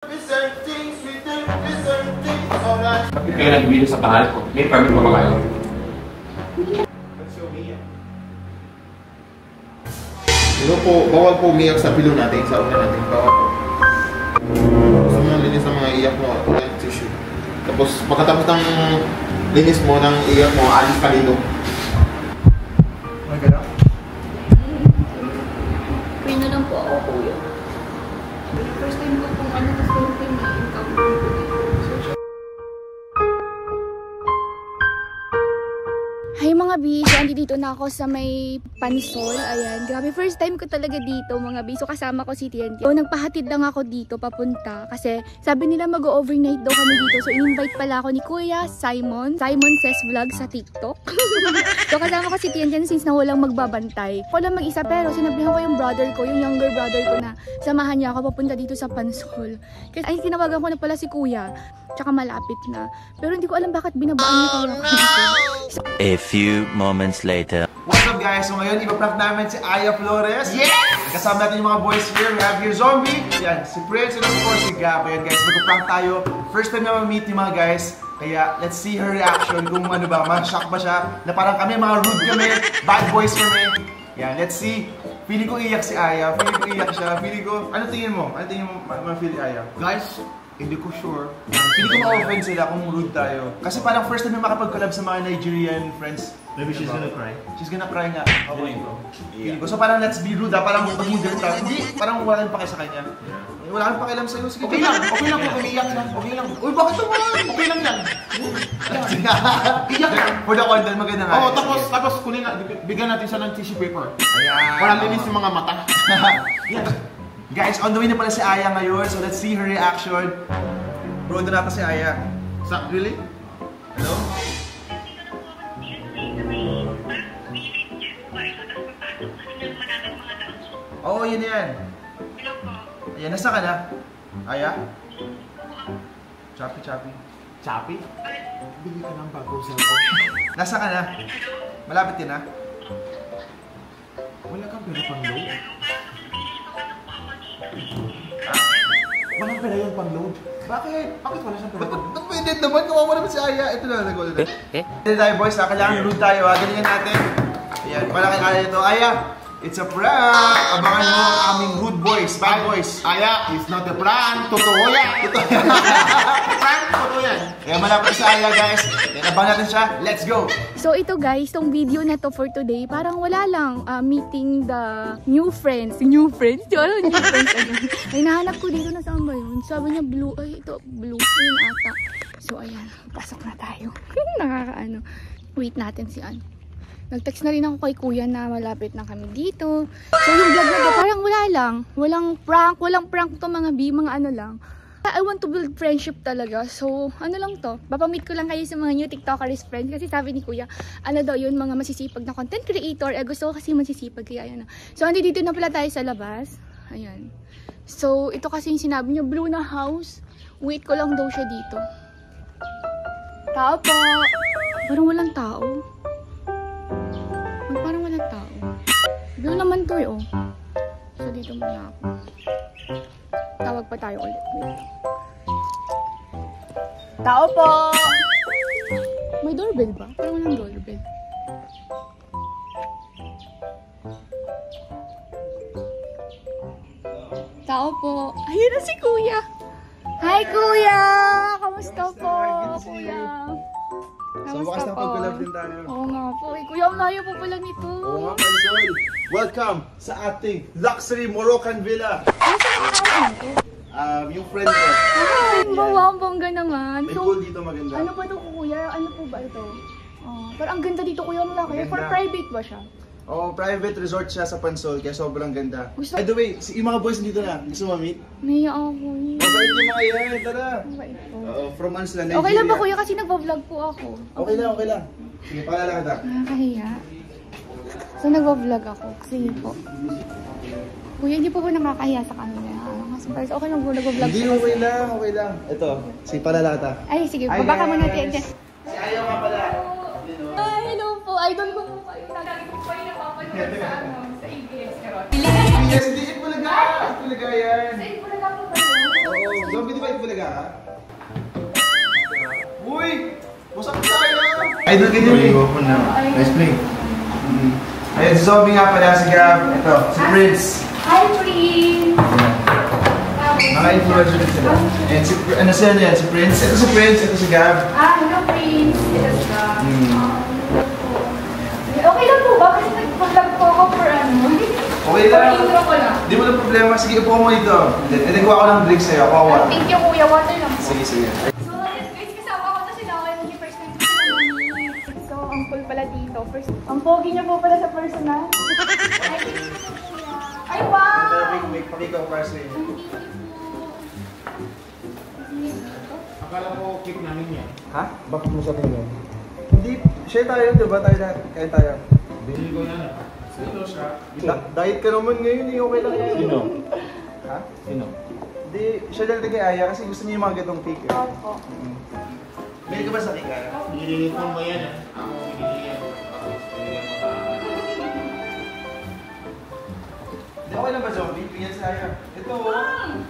Bakit kayo nag-video sa pangalan ko? May permit ba kayo? Ano po, bawal po umiyak sa pilo natin, sa una natin. Bawal po. Gusto mo linis ng mga iyak mo, iyak tissue. Tapos pagkatapos ng linis mo, ng iyak mo, alis ka dito. May gano'n? Pray na lang po ako, kuya. First time ko kung ano gusto ko yung encounter ko. Hi mga bi, so andito na ako sa may Pansol. Ayan, grabe, first time ko talaga dito mga bi. So kasama ko si TNT. So nagpahatid lang ako dito papunta kasi sabi nila mag-overnight daw kami dito. So in-invite pala ako ni Kuya Simon Says Vlog sa TikTok. So kasama ko si TNT since na walang magbabantay. Ako lang mag-isa pero sinabihan ko yung brother ko, yung younger brother ko na samahan niya ako papunta dito sa Pansol. Kasi ay tinawagan ko na pala si Kuya. Tsaka malapit na. Pero hindi ko alam bakit binabaan niya kaya ako dito. A few moments later. What's up guys? So ngayon, ipaprank namin si Aya Flores. Yes! Kasama natin yung mga boys here. We have here Zombie. Yan, si Prince and of course si Gab. Ayan guys, magpaprank tayo. First time na ma-meet yung mga guys. Kaya let's see her reaction kung ano ba, ma-shock ba siya. Na parang kami, mga rude kami, bad boys kami. Yan, let's see. Feeling ko iyak si Aya. Feeling ko iyak siya. Feeling ko, ano tingin mo? Ano tingin mo ma-feel ni Aya? Guys, hindi ko sure. Hindi ko ma-offend sila kung rude tayo. Kasi parang first time na makapag-collab sa mga Nigerian friends. Maybe she's gonna cry. She's gonna cry nga. Okay. Yeah. So parang let's be rude ha. Parang maging direct tayo. Hindi, parang wala nang pake sa kanya. Yeah. Wala nang pakialam sa'yo. Sige, okay lang. Okay lang kung umiiyak lang. Okay lang. Uy, bakit naman? Okay lang yan. Iyak lang. For the content, maganda nga. Oo, tapos kunin na, bigyan natin siya ng tissue paper. Ayan. Para linis yung mga mata. Guys, on the way na pala si Aya ngayon. So let's see her reaction. Bro, doon natin si Aya. Really? Hello? Oo, yun yan. Ayan, nasa ka na? Aya? Choppy. Choppy? Bili ka ng bagong cellphone. Nasa ka na? Malapit ka na? Wala kang pera pang load? Walang pera yun pang load? Bakit? Bakit wala siyang pera pang load? Ba't pwede naman? Kawawa naman si Aya. Ito na, nag-all na. Hindi tayo boys, kailangan rude tayo ha. Galingan natin. Ayan, para kay Aya ito. Aya, it's a prank! Abangan mo ang aming rude boys, bad boys. Aya, it's not a prank. Totoo yan. Prank, totoo yan. Kaya malapit sa Aya guys. Yan, abangan natin siya. Let's go! So ito guys, tong video na to for today, parang wala lang meeting the new friends. New friends? Di ano, new friends. Ay, nahanap ko dito na saan ba yun? Sabi niya blue, ay ito, blue yun ata. So ayan, pasok na tayo. Nakakaano. Wait natin si Ann. Nag-text na rin ako kay Kuya na malapit na kami dito. So yung vlog na to, parang wala lang. Walang prank to mga mga ano lang. I want to build friendship talaga. So ano lang to, papamit ko lang kayo sa mga new TikTokers friends. Kasi sabi ni Kuya, ano daw yun, mga masisipag na content creator. Gusto ko kasi masisipag, kaya ayan. So andito na pala tayo sa labas. Ayan. So ito kasi yung sinabi niyo, blue na house. Wait ko lang daw siya dito. Tao po. Parang walang tao. Parang walang tao. Blue naman to eh, oh. So dito muna ako. Tawag pa tayo ulit. Wait. Tao po! May doorbell ba? Parang walang doorbell. Tao po. Ayun na si Kuya. Hi Kuya! Kamusta po? Kuya? So bukas na pag-collab din tayo. Oo nga po. Kuya, ang layo po pala nito. Oo nga, Pansol. Welcome sa ating luxury Moroccan villa. Ano sa nakakain ito? Yung friend ko. Ay, wow, ang bongga naman. May So, pool dito maganda. ano pa ito Kuya? Ano po ba ito? Parang ang ganda dito Kuya, malaki. Ganda. For private ba siya? Oh, private resort siya sa Pansol, kaya sobrang ganda. Gusto- By the way, yung mga boys dito na, gusto mo meet? Naiya ako eh. Mabait yung mga yan, tara. Mabait po. From ano sila, Nigeria. Okay lang ba Kuya? Kasi nagpa-vlog po ako. Okay lang. Sige, pakilala kita. Nakakahiya. So nagpa-vlog ako. Sige po. Kuya, hindi po ba nakakahiya sa camera? Kasi okay lang po nagpa-vlog Hindi, po. okay lang. Ito, sige, pakilala kita. Ay, sige. Hi, Baba ka muna guys. tiyan. Si Ayaw nga pala. Ay, hello po. Idol ko po kayo. Nagagay ko pa yung napapanood sa sa ABS. Yes, hindi, it talaga yan. Sa ABS po na po kayo. Zombie, di ba Itbulaga ka? Uy! Wasak tayo! Idol ka din eh. Nice play. Ayun, si Zombie nga pala, si Gab. Ito, si Prince. Hi, Prince! Mga influencer din sila. Ayan, ano sila yan? Si Prince. Ito si Prince, ito si Gab. Hello, Prince. Ito siya. Okay lang po ba? Kasi nag-vlog po ako for ano. Okay lang. For intro ko lang. Di mo na problema. Sige, upo mo dito. Hindi ko ako ng drink sa'yo. Ako water. Thank you, Kuya. Water lang po. Sige, sige. So, guys, kasama ko na sila. Okay, hindi first time ko sila mami. So, ang cool pala dito. First, ang pogi niya po pala sa personal. Ay, wow! May pakikaw para sa'yo. Akala ko keep namin yan. Ha? Bakit mo sa tingin? Hindi. Share tayo, di ba? Tayo na. Kaya tayo. Binili ko na. Sino siya? Diet ka naman ngayon eh. Okay lang yan. Sino? Ha? Sino? Hindi. Share lang kay Aya kasi gusto niya yung mga ganitong cake eh. Opo. Bili ka ba sa cake, Aya? Nililipon mo yan ah. Ako binili yan. Tapos binili mo Hindi, okay lang ba, Zombie? Bigyan sa Aya. Ito,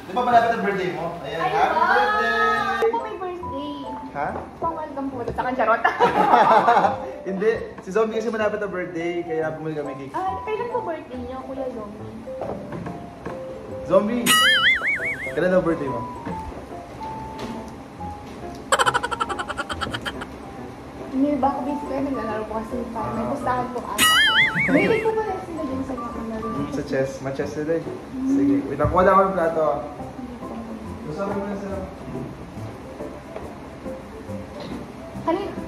di ba malapit ang birthday mo? Ayan, happy birthday! Ako may birthday. Ha? Pang-welcome po sa akin, charot. Hindi. Si Zombie kasi malapit ang birthday, kaya bumili kami cake. Kailan po birthday niyo, Kuya Zombie? Zombie! Kailan daw birthday mo? Hindi ba ako busy kayo? Naglalaro po kasi parang may pustahan po ata. Mahilig po pala sila din sa mga laro. Sa chess. Ma-chess sila eh. Sige. Wait lang. Wala ko ng plato. Masama mo na sila.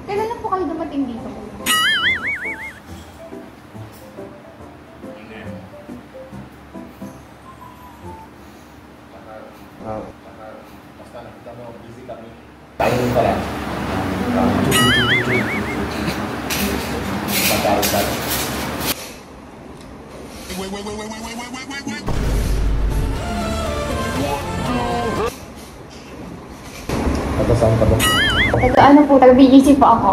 Kailan lang po kayo dumating dito? Basta nakita mo, busy kami. Tayo pala. Pagkaroon. Saan ka ba? Ito ano po, taga-BGC po ako.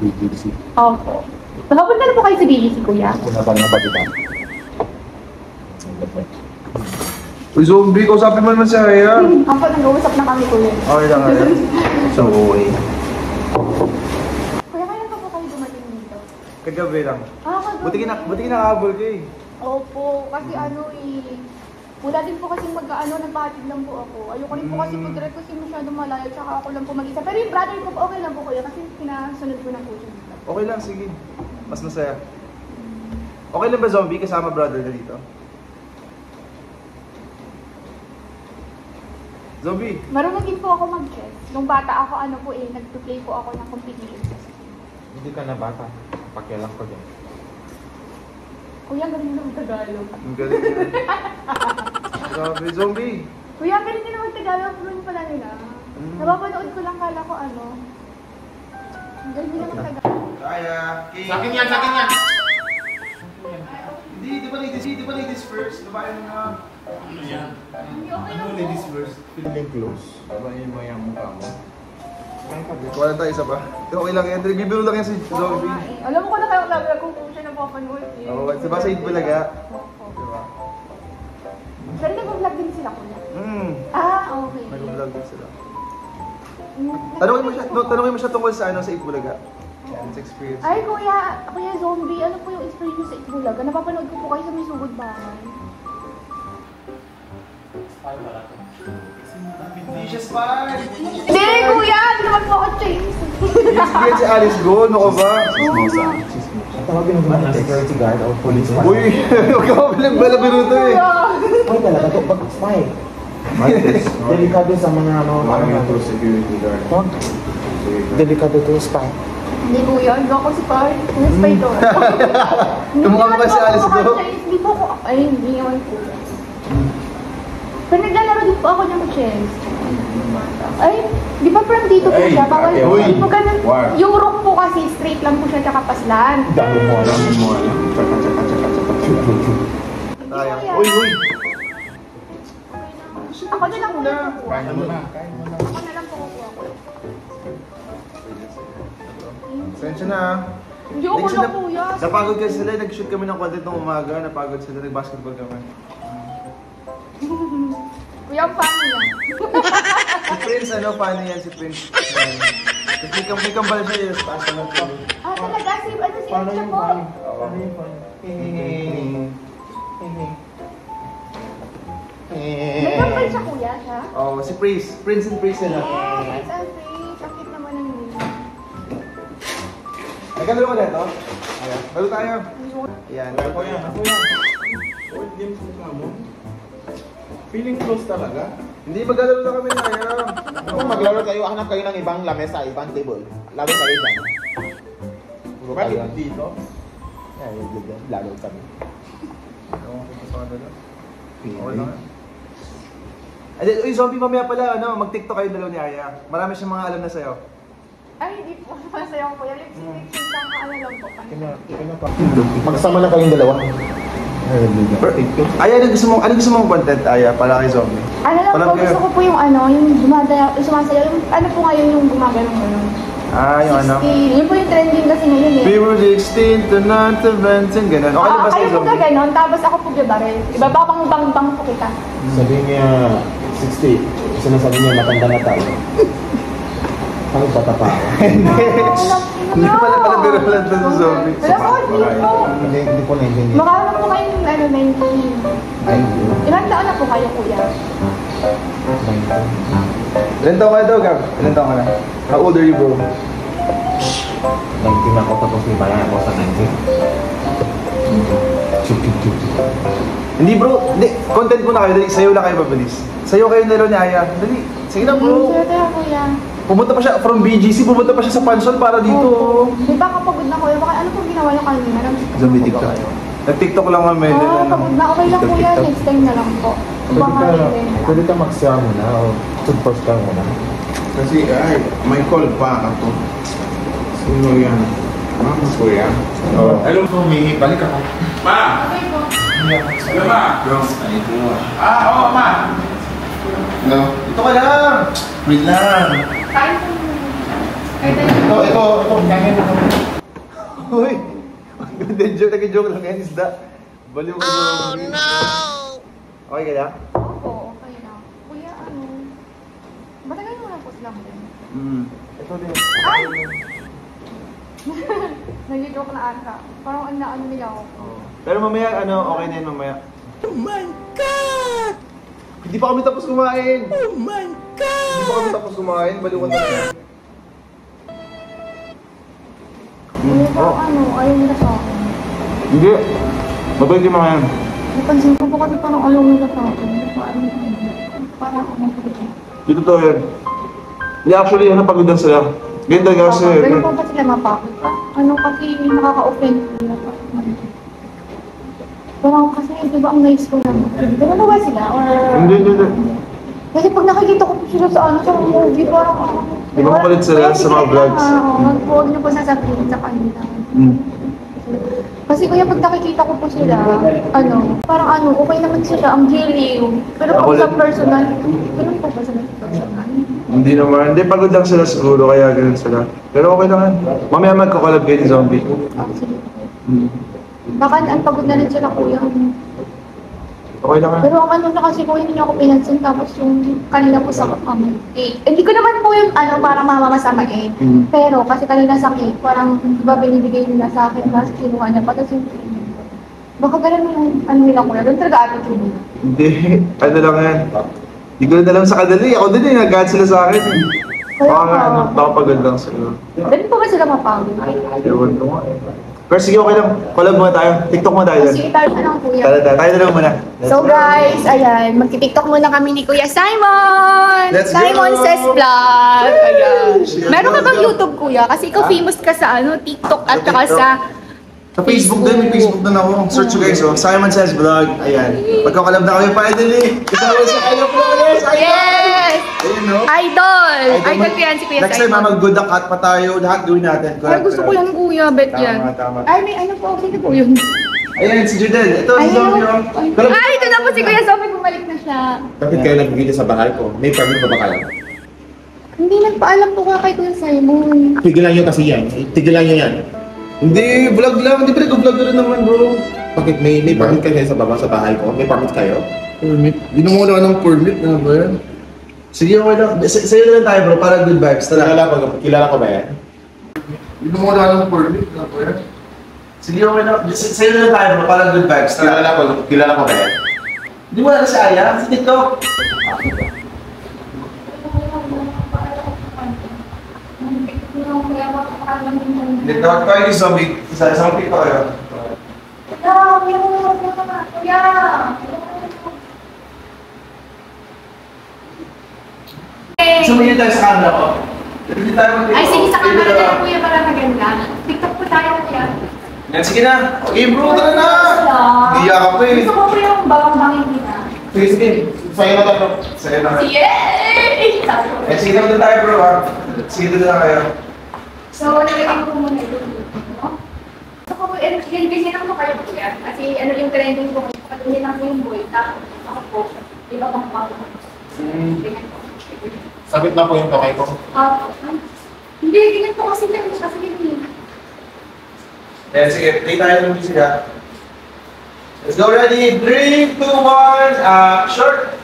BGC. Opo. Nakapunta na po kayo sa BGC, Kuya? Kuna pa nga ba kita? Uy, Zombie, kausapin mo naman si Aya. Ako, nag-uusap na kami, Kuya. Okay lang, Aya. So, okay. Kuya, kailan pa po kayo dumating dito? Kagabi lang. Kagabi. Buti kinakahabol ka eh. Opo, kasi ano wala din po kasi nagpahatid lang po ako. Ayoko rin po kasi pag-direct kasi masyadong malayo, tsaka ako lang po mag-isa. Pero yung brother ko po, okay lang po, Kuya, kasi pinasunod ko na po siya dito. Okay lang, sige. Mas masaya. Okay lang ba, Zombie, kasama brother na dito? Zombie! Marunong din po ako mag-chess. Nung bata ako, nag-play po ako ng competition. Hindi ka na bata. Pakialam ko din. Kuya, ang galing na mag-Tagalog. Ang galing yan. Grabe, Zombie! Kuya, ang galing din na mag-Tagalog. Ano pala nila? Napapanood ko lang, kala ko ang galing din na mag-Tagalog. Kaya, King. Sa akin yan, sa akin yan! Hindi, di ba ladies first? Babae mo na. Ano yan? Hindi, okay lang po. ladies first? Feeling close. Babayin mo yung mukha mo. Wala tayo isa pa. Okay lang yan. Bibiro lang yan si Oo Zombie. nga eh. Alam mo ko na kayo lagi kung siya napapanood eh. Oo, diba sa Itbulaga? Opo. Diba? Pero nag-vlog din sila, Kuya. Okay. Nag-vlog din sila. Tanungin mo siya tungkol sa Itbulaga. Sa experience. Ay, Kuya Zombie, ano po yung experience niyo sa Itbulaga? Napapanood ko po kayo sa may sugod bahay. Hindi siya spy! Hindi, Kuya! Hindi naman po ako chase. Yan si Alice Go, ano ka ba? Tawagin mo ba ng security guard o police? Uy, huwag ka mabilang balabiro to eh. Uy, talaga to pag spy. Delikado sa mga security guard. Huwag. Delikado to spy. Hindi, Kuya. Hindi ako si Pai. Ano spy doon? Tumukha ba si Alice Go? Hindi po ako. Ay, hindi naman po. Pero naglalaro din po ako ng chess. Ay, di ba from dito po siya? Bawal po. Uy! Po ganun. Yung rook po kasi straight lang po siya tsaka paslan. Dami mo alam, hindi mo alam. Tsaka. Uy! Ako na lang po na. Kaya mo na. Ako na lang po kukuha ko. Sensya na ah. Hindi ako na, Kuya. Napagod kasi sila, nag-shoot kami ng content ng umaga, napagod sila, nag-basketball kami. Kuya, paano yan? Si Prince, ano, paano yan si Prince? May kambal siya yung taas na lang. Ah, talaga? Si, ano, si Paano Elsa yung po? funny? Paano yung funny? May kambal siya, kuya, siya? Oh, si Prince. Prince and Prince nila. Oh, Prince and Prince. Ang cute naman ang name. Nagkalaro ka dito? Ayan. Lalo tayo. Ayan. Ako yan. Old games mo mo. Feeling close talaga. Hindi, maglalaro na kami na kaya. Kung maglaro kayo, hanap kayo ng ibang lamesa, ibang table. Lalo kayo dyan. Puro kayo. Bakit dito? Ay, lalo kami. Okay lang. Uy, zombie, mamaya pala, ano, mag-tiktok kayo dalawa ni Aya. Marami siyang mga alam na sa'yo. Ay, hindi po. Masaya ko, kuya. Lipstick, saka ano lang po. Magsama na kayong dalawa. Aya, ano gusto mong content, Aya, para kay zombie? Ano lang Walang po, kayo. gusto ko po yung ano, yung sumasayaw, yung ano po ngayon yung gumagano'n gano'n. Ah, yung ano? 16. Yun po yung trending kasi ngayon eh. We were 16 to 9 to 20, ganun. Okay na ba Kayo sa'yo, po zombie? gaganon, tapos ako po gabaril. Iba ba pang bang po kita? Sabi niya, 60. Sinasabi niya, matanda na tayo. Ano bata pa ako? Hindi pala biro lang to sa zombie. Wala po, hindi po. Hindi po naintindihan. Makakaroon po kayo ng ano, 19. Ay, Ilang taon na po kayo, kuya? Ilan taon ka na daw, Gab? Ilan taon ka na? How old are you, bro? 19 ako tapos may bayan ako sa 19. Hindi, bro. Hindi. Content muna kayo. Dali, sayo lang kayo mabilis. Sayo kayo nilo ni Aya. Dali. Sige na, bro. Swerte ako, kuya. Pumunta pa siya from BGC. Pumunta pa siya sa pansyon para dito. Di ba kapagod na kuya? Baka ano po ginawa niyo kanina? Zombie TikTok. Nag-TikTok lang kami. Oo, pagod na. Okay lang kuya. Next time na lang po. Baka Pwede ka mag-share muna o toothbrush ka muna. Kasi ay, may call pa ako. Sino yan? Mama ko yan. Oo. Alam mo, may balik ako. Ma! Okay po. Ano ma? Oo, ma! No? Ito ka lang. Wait lang. Kain po muna. Kahit Ito, kangin mo. Uy. Nag-joke lang yan, isda. Baliw ka zombie. Okay ka lang? Opo, okay lang. Kuya, ano? Matagal mo na po silang din. Ito din. Ay! Nag-joke na ata. Parang ano nila ako. Pero mamaya, ano, okay na yun mamaya. Oh my God! Hindi pa kami tapos kumain. Oh my God! Hindi pa kami tapos kumain. Baliwan na yan. Kuya, parang ano, ayaw nila sa akin. Hindi. Mabait yung mga yan. Napansin ko po kasi parang ayaw nila sa akin. Parang ako Dito to yan. Hindi, actually, ano, pagod lang sila. Ganyan talaga kasi. Ganun po ba sila mapakot? Ano kasi nakaka-offend nila pa. Parang kasi, di ba ang nice ko lang? Ganun ba sila? Or... Hindi. Kasi pag nakikita ko po sila sa ano, sa movie, parang ako. Di ba makulit sila sa mga vlogs? Huwag niyo po sasabihin sa kanila. Hmm. Kasi kuya, pag nakikita ko po sila, ano, parang ano, okay naman sila, ang giliw. Pero pag Makulit. sa personal, ganun po ba sa personal? Hindi naman. Hindi, pagod lang sila siguro, kaya ganun sila. Pero okay lang yan. Mamaya magkakalab kayo ni zombie. Sige. Baka ang pagod na rin sila kuya. Okay lang yan. Pero ang ano na kasi kuya, hindi niyo ako pinansin, tapos yung kanina po sa cake. Hindi ko naman po yung ano, parang mamamasama eh. Pero kasi kanina sa cake, parang diba binibigay nila sa akin, tapos kinuha niya pa, tapos yung baka ganun yung ano nila kuya, doon talaga attitude. Hindi. Ano lang yan. Hindi ko na alam sa kadali. Ako din eh, nag-add sila sa akin. Baka nga, ano, baka pagod lang sila. Ganun po ba sila mapagod? Ewan ko nga eh. Pero sige, okay lang. Collab muna tayo. TikTok muna tayo. Kasi tayo na lang kuya. Tayo na lang muna. So guys, ayan, magti-TikTok muna kami ni Kuya Simon! Let's go! Simon Says Vlog! Ayan. Meron ka bang YouTube kuya? Kasi ikaw famous ka sa ano, TikTok at saka sa... Sa Facebook din, may Facebook din ako. Search nyo guys, oh. Simon Says Vlog. Ayan. Magkakalab na kami finally. Kasama sa Aya Flores. Yes! Ayun, no? Idol! Idol ko yan si Kuya Next time, Simon. mag-good luck at pa tayo. Lahat gawin natin. Ay, gusto ko yan kuya, bet yan. Tama. Ay, may ano po, sino po yun? Ayan, si Judel. Ito, si Zombie, oh. Collab- Ay, ito na po si Kuya Zombie, bumalik na siya. Bakit kayo nag-video sa bahay ko? May permit ba kayo? Hindi nagpaalam po ka kay Kuya Simon. Tigilan nyo kasi yan. Tigilan nyo yan. Hindi, vlog lang. Hindi pa nag-vlog rin naman, bro. Bakit may permit kayo sa baba sa bahay ko? May permit kayo? Permit? Binungulo ka ng permit na ba yan? Sige, okay lang. Sa'yo na lang tayo bro, para good vibes. Kilala ko ba yan? Binungulo ka ng permit na ba yan? Sige, okay lang. Sa'yo na lang tayo bro, para good vibes. Kilala ko ba yan? Hindi mo na si Aya? Si TikTok? TikTok ko yung zombie. Isang TikTok yun. Sumayin tayo sa camera ko. Ay, sige, sa camera na kuya para maganda. TikTok po tayo kuya. Yan, sige na. Okay bro, tara na. Hindi ka pa eh. Gusto ko po yung bawang-bangin nila. Sige, sige. Sa'yo na tayo. Sa'yo na. Yay! Eh, sige na tayo bro ha. Sige na kayo. So, nalagay ko muna ito dito. Gusto ko po, kasi lang po kayo kuya. Kasi ano yung trending ko. Patuloy lang po yung boy. Tapos ako po, iba pang pako. Sabit na po yung kamay ko. Hindi, ganyan po kasi lang. Kasi ganyan. Yan, sige. Play tayo ng music ha. Let's go, ready? 3, 2, 1, short!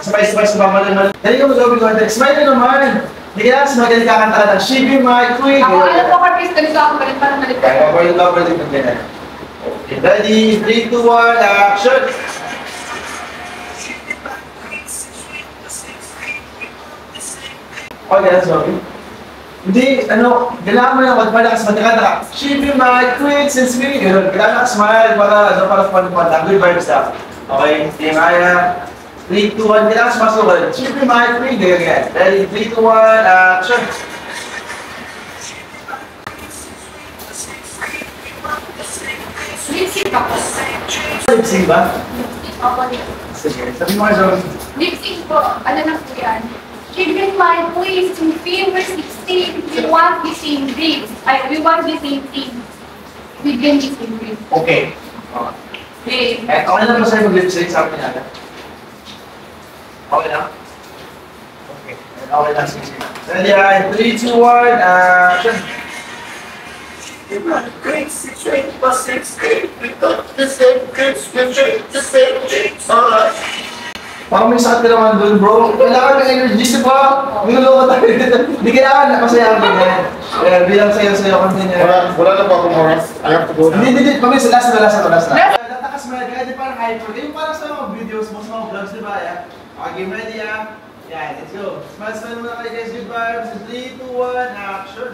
Sabay-sabay sa pamalan. Dali ko mag-gawin ko. Smile na naman! Hindi ka lang, smile ka kakanta ng She Be My Queen. Ako, alam ko, Carpis, ganito ako balik para maligtas. Kaya ko yung cover din ng ganyan. Ready? 3, 2, 1, action! Okay, let's go. Hindi, ano, kailangan mo lang malakas magkakanta ka. She be my queen since me. Kailangan ka smile para panipad. Good vibes na. Okay, team Aya. 3, 2, 1, kailangan sumasukal. She be my queen. Ganyan. Ready, 3, 2, 1, action. Lip-sync ako. Lip-sync ba? Ako, Sige, sabi mo kayo. lip-sync po. Ano na po yan? She be my queen since February 16. We want the same dreams. We want the same thing. We gain the same dreams. Okay. Okay. Okay na ba sa'yo mag-lip-sync? Sabi niya. Okay na? Okay. Okay na. Sige. Ready, 3, 2, 1, action. Parang may sakit ka naman doon, bro. Kailangan ng energy, di ba? Niloloko tayo dito. Hindi kailangan, masaya ako ganyan. Bilang sayo-sayo kami niya. Wala na po akong oras. I have to go. Hindi. Pag-miss, last na. Natakas mo yan, kaya di parang hyper. Yung parang sa mga videos mo, sa mga vlogs, di ba? Okay, game ready, ha? Yeah, let's go. Smile muna kayo, guys. Good vibes. 3, 2, 1, action.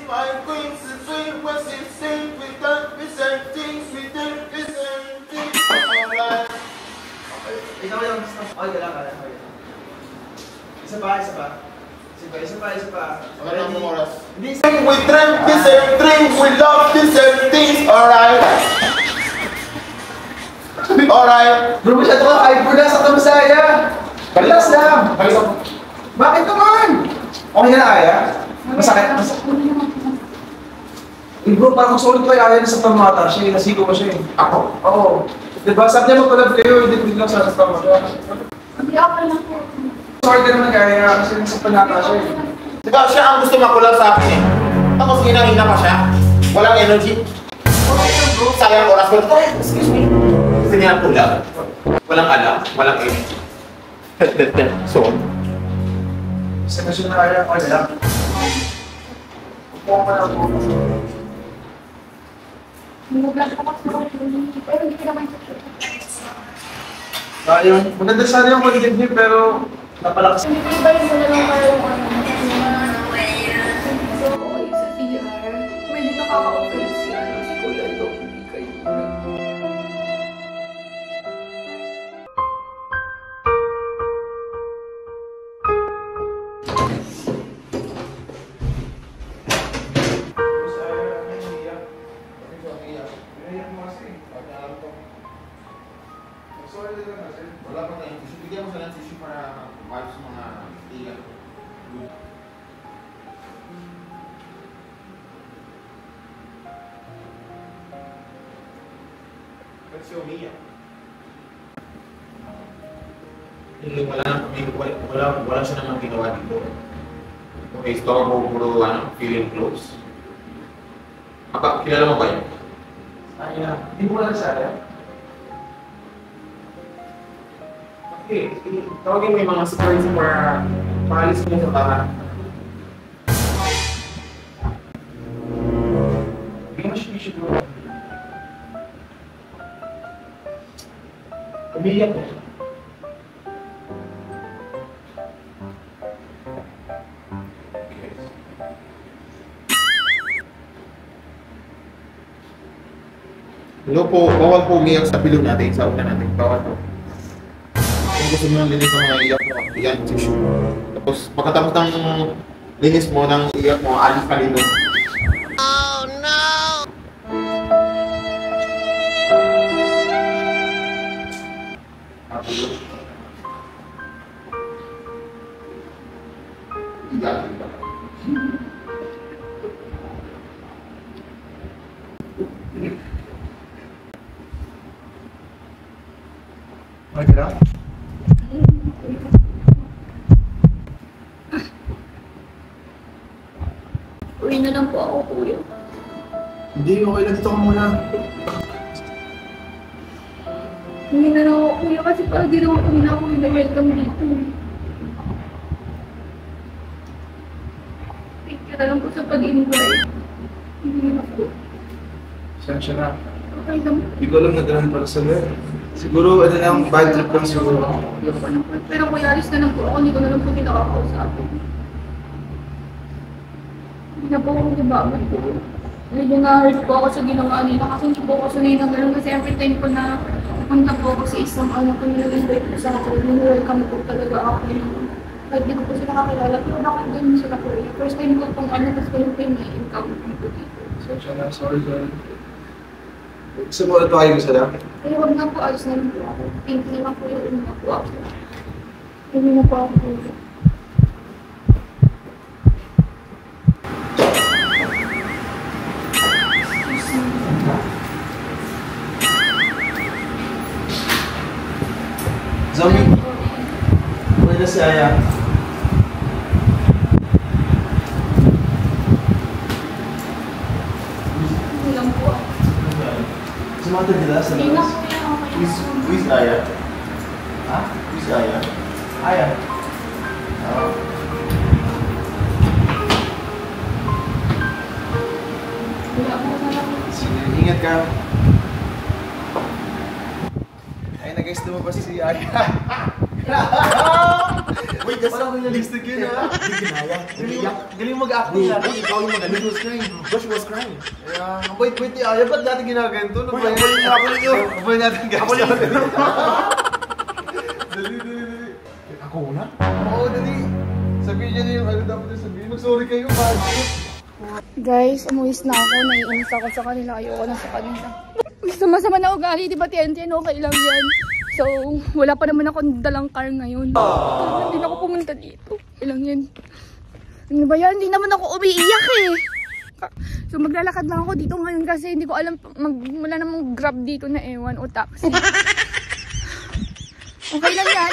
My queen, sweet, was it same? We don't be same things, we don't be same things. Alright. Ikaw yung gusto. Okay, kailangan. Isa pa. Wala na akong oras. Hindi, We drink the same things, we love the same things. Alright. Alright. bro, masyado ka hyper na sa tamasaya. Relax lang. Bakit naman? Okay ka na, Aya? Masakit? Bro, parang solid ko yung Aya na sa tamata. Siya, nasigo pa siya eh. Ako? Oo. Diba, sabi niya mag-collab kayo, hindi lang sa tamata. Hindi ako lang po. Sorry ka naman kaya kasi sa panata siya eh. Diba siya ang gusto makulab sa akin eh. Tapos hinang-hina pa siya. Walang energy. Sayang oras ko. Excuse me. Gusto niya kulab. Walang alam. Walang energy. So, Isa na siya na Aya, okay lang. Upo ka na po. Nag-vlog ako pero hindi ko naman siya. Ayun, maganda sana yung content niyo pero napalakas. Hindi ba yung muna lang kayo yung ano? So, okay sa CR. Pwede nakaka-offense yan. Si Kuya Dog, hindi kayo. wala pa tayong tissue. Bigyan mo sila ng tissue para wipes mga iyak. Ba't siya umiyak? Wala siya naman ginawa dito. Okay, store ko puro feeling close. Kilala mo ba yun? Aya. Hindi mo lang sa Aya? Okay. Tawagin mo yung mga supports para paalis mo sa bahay. Hindi mo siya siguro. Umiyak mo. Hello po, bawal po umiyak sa pillow natin, sa una natin. Bawal po. Kung gusto mo ng linis ng mga iyak mo, iyan tissue. Tapos pagkatapos ng linis mo, ng iyak mo, alis ka dito. Oh no! Iyak. Okay na? Uwi na lang po ako, kuya. Hindi, okay lang. Dito ka muna. Uwi na lang ako, kuya, kasi parang di naman kami na ako welcome dito. Thank you na lang po sa pag-invite. Hindi na po. Siya na. Okay lang. Hindi ko alam na ganun para sa lahat. Siguro, ano lang, bad trip lang siguro. Pero kuya, alis na lang po ako. Hindi ko na lang po kinakakausapin. Hindi na po ako nababad po. Medyo na-hurt po ako sa ginawa nila kasi hindi po ako sanay na gano'n. Kasi every time po na napunta po ako sa isang anak ko nila-invite po sa akin, nil-welcome po talaga ako. Kahit di ko po sila kakilala, pero bakit ganun sila po? First time ko pong ano, tapos ganun po yung na-encounter po dito. Siya na, sorry. Gusto mo ito kayo gusto lang? Kaya huwag na po, alis na rin po ako. Thank you naman po yung na po ako. Hindi na po ako. Zombie, uwi na si Aya. Hindi lang po ako. Sumatid nila sa Hindi na labas. po yung ako. Who's Aya? Ha? Who's Aya? Aya. Wala po na lang. Sige, ingat ka. Ayun na guys, lumabas si Aya. Wait, that's Parang realistic yun ha. Hindi ginaya. Galing mag-acting ha. Ikaw yung magaling. She was crying. Josh was crying. Kaya, ang bait-bait ni Aya, ba't natin ginaganto? Ano ba yan? Habulin nyo. Habulin natin guys. Habulin natin. Dali. Ako na? Oo, dali. Sabihin niya na yung ano dapat yung sabihin. Mag-sorry kayo, bakit? Guys, umuwis na ako. Naiinis ako sa kanila. Ayoko na sa kanila. Sama-sama na ugali, di ba TNT? Okay lang yan. So, wala pa naman akong dalang car ngayon. Hindi na ako pumunta dito. Ilang yan. Ano ba yan? Hindi naman ako umiiyak eh. So, maglalakad lang ako dito ngayon kasi hindi ko alam. Wala namang grab dito na ewan o taxi. Okay lang yan.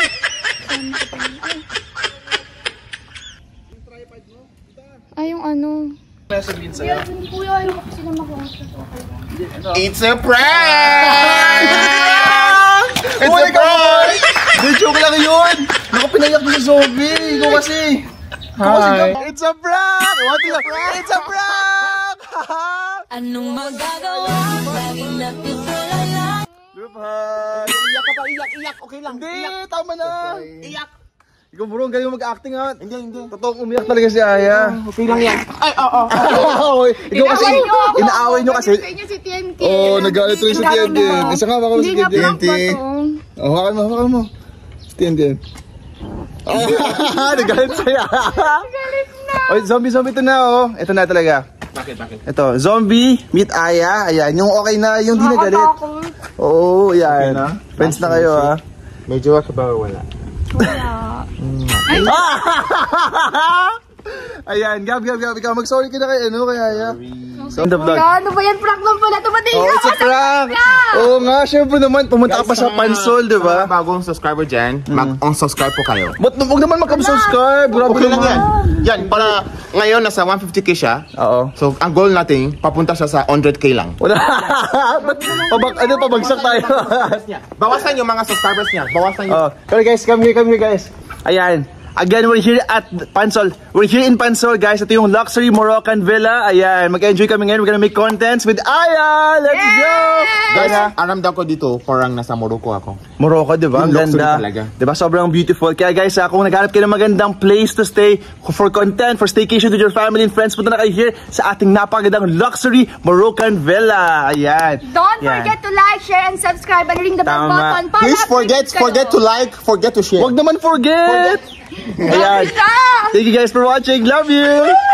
Ay, yung ano. Kaya sabihin sa'yo. Yan, hindi kuya. Ayoko kasi na makuha. It's a prank! It's a prank! Hindi, joke lang yun! Naku, pinayak mo si Zombie! Ikaw kasi! Hi! It's a prank! It's a prank! Anong magagawa? Laging natutulala. Lupay! Iyak ka pa, iyak. Okay lang. Hindi, tama na! Iyak. Ikaw bro, ang galing mo mag-acting ha! Hindi. Totoong umiyak talaga si Aya. Okay lang yan. Ay, oo. Ikaw kasi, inaaway nyo kasi. Sa inyo si TNT. Oo, nag-aalit tuloy si TNT. Isa nga baka si Hindi nga prank TNT. ba to? Oh, hawakan mo. Si TNT. Nagalit sa'yo. Galit na. Oy, zombie ito na oh. Ito na talaga. Bakit? Ito, zombie, meet Aya. Ayan, yung okay na, yung di na galit. Nakatakot. Oo, yan. Friends na kayo ha. May jowa ka ba o wala? Wala. Ayan, Gab, ikaw mag-sorry ka na kay Aya. So, the vlog. Ano ba yan? Prank lang pala. Tumating Oh, it's a prank! Oo nga, syempre naman. Pumunta ka pa sa Pansol, di ba? Bagong subscriber dyan, mag-unsubscribe po kayo. Ba't huwag naman mag-subscribe? Grabe Okay lang naman. yan. Yan, para ngayon nasa 150k siya. Oo. So, ang goal natin, papunta siya sa 100k lang. Wala. Ano, pabagsak tayo. Bawasan yung mga subscribers niya. Bawasan yung... Oh, come here guys. Ayan. Again, we're here at Pansol. We're here in Pansol, guys. Ito yung luxury Moroccan villa. Ayan, mag-enjoy kami ngayon. We're gonna make contents with Aya. Let's go! Guys, aram daw ko dito, parang nasa Morocco ako. Morocco, di ba? Ang Yung luxury ganda. talaga. Di ba? Sobrang beautiful. Kaya guys, kung naghanap kayo ng magandang place to stay for content, for staycation with your family and friends, punta na kayo here sa ating napakagandang luxury Moroccan villa. Ayan. Don't Yan. forget to like, share, and subscribe and ring the bell Tama. button. Para Please updated kayo. forget to like, forget to share. Huwag naman forget! Ayan. Love you, Thank you guys for watching. Love you!